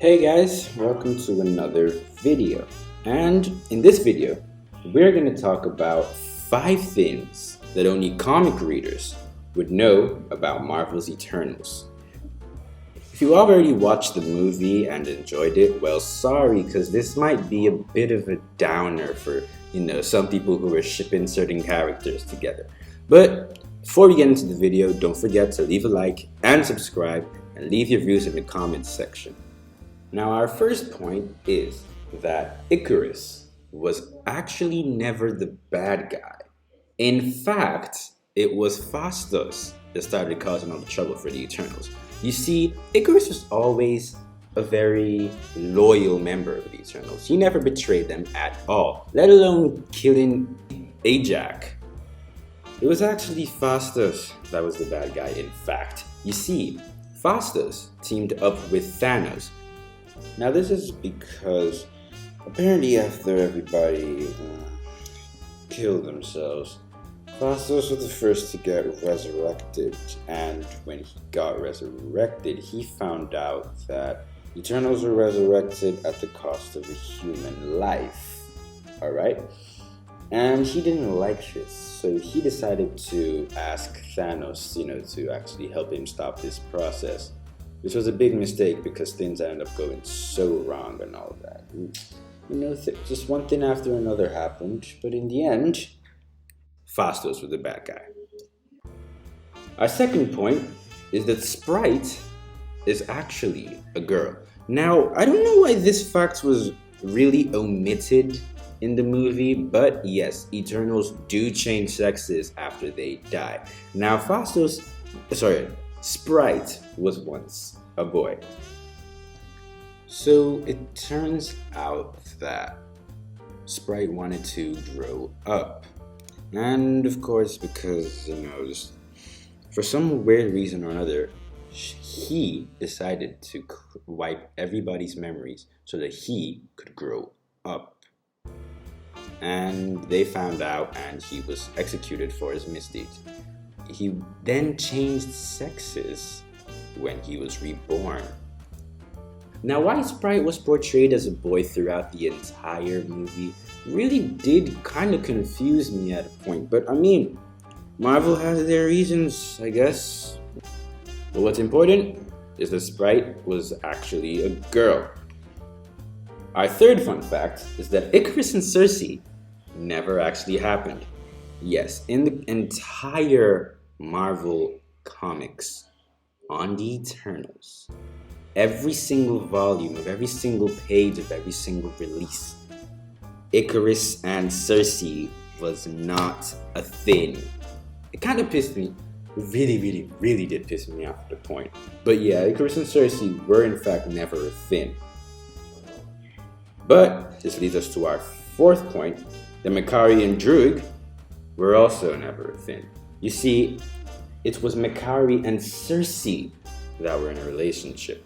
Hey guys, welcome to another video. And in this video, we're going to talk about 5 things that only comic readers would know about Marvel's Eternals. If you already watched the movie and enjoyed it, well, sorry, because this might be a bit of a downer for, some people who are shipping certain characters together. But before we get into the video, don't forget to leave a like and subscribe and leave your views in the comments section. Now, our first point is that Ikaris was actually never the bad guy. In fact, it was Phastos that started causing all the trouble for the Eternals. You see, Ikaris was always a very loyal member of the Eternals. He never betrayed them at all, let alone killing Ajak. It was actually Phastos that was the bad guy, in fact. You see, Phastos teamed up with Thanos. Now this is because apparently after everybody killed themselves, Phastos was the first to get resurrected, and when he got resurrected, he found out that Eternals were resurrected at the cost of a human life. Alright? And he didn't like this, so he decided to ask Thanos, to actually help him stop this process. Which was a big mistake because things ended up going so wrong and all that. Just one thing after another happened, but in the end, Phastos was the bad guy. Our second point is that Sprite is actually a girl. Now, I don't know why this fact was really omitted in the movie, but yes, Eternals do change sexes after they die. Now, Sprite was once a boy. So it turns out that Sprite wanted to grow up. And of course, because, just for some weird reason or another, he decided to wipe everybody's memories so that he could grow up. And they found out and he was executed for his misdeeds. He then changed sexes when he was reborn. Now, why Sprite was portrayed as a boy throughout the entire movie really did kind of confuse me at a point, but Marvel has their reasons, I guess. But what's important is that Sprite was actually a girl. Our third fun fact is that Ikaris and Sersi never actually happened. Yes, in the entire Marvel comics on the Eternals, every single volume of every single page of every single release, Ikaris and Sersi was not a thing. It kind of pissed me, really did piss me off at the point. But yeah, Ikaris and Sersi were in fact never a thing. But this leads us to our fourth point, that Makkari and Druig were also never a thing. You see, it was Makkari and Sersi that were in a relationship,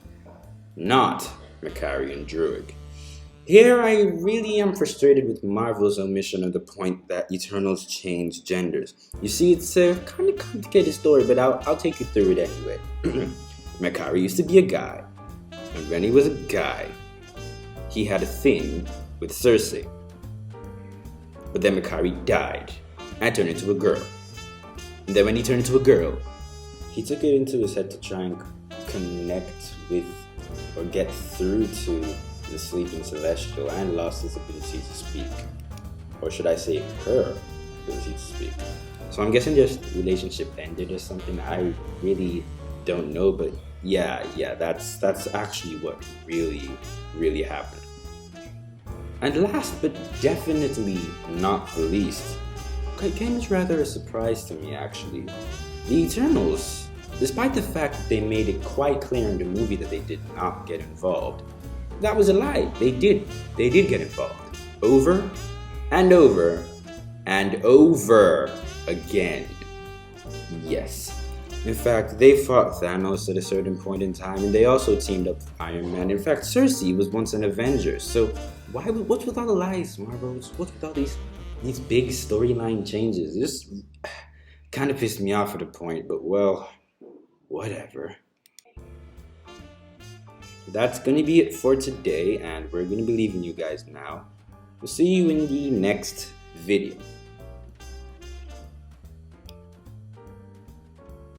not Makkari and Druig. Here I really am frustrated with Marvel's omission of the point that Eternals change genders. You see, it's a kind of complicated story, but I'll take you through it anyway. Makkari used to be a guy, and when he was a guy, he had a thing with Sersi. But then Makkari died and turned into a girl. And then when he turned into a girl, he took it into his head to try and connect with or get through to the sleeping Celestial and lost his ability to speak. Or should I say her ability to speak. So I'm guessing their relationship ended or something. I really don't know, but yeah, that's actually what really happened. And last but definitely not the least, it came as rather a surprise to me actually. The Eternals, despite the fact that they made it quite clear in the movie that they did not get involved, that was a lie. They did get involved. Over and over and over again. Yes. In fact, they fought Thanos at a certain point in time, and they also teamed up with Iron Man. In fact, Sersi was once an Avenger, so what's with all the lies, Marvel? What's with all these big storyline changes? It just kind of pissed me off at a point, but well, whatever. that's gonna be it for today, and we're gonna be leaving you guys now. We'll see you in the next video.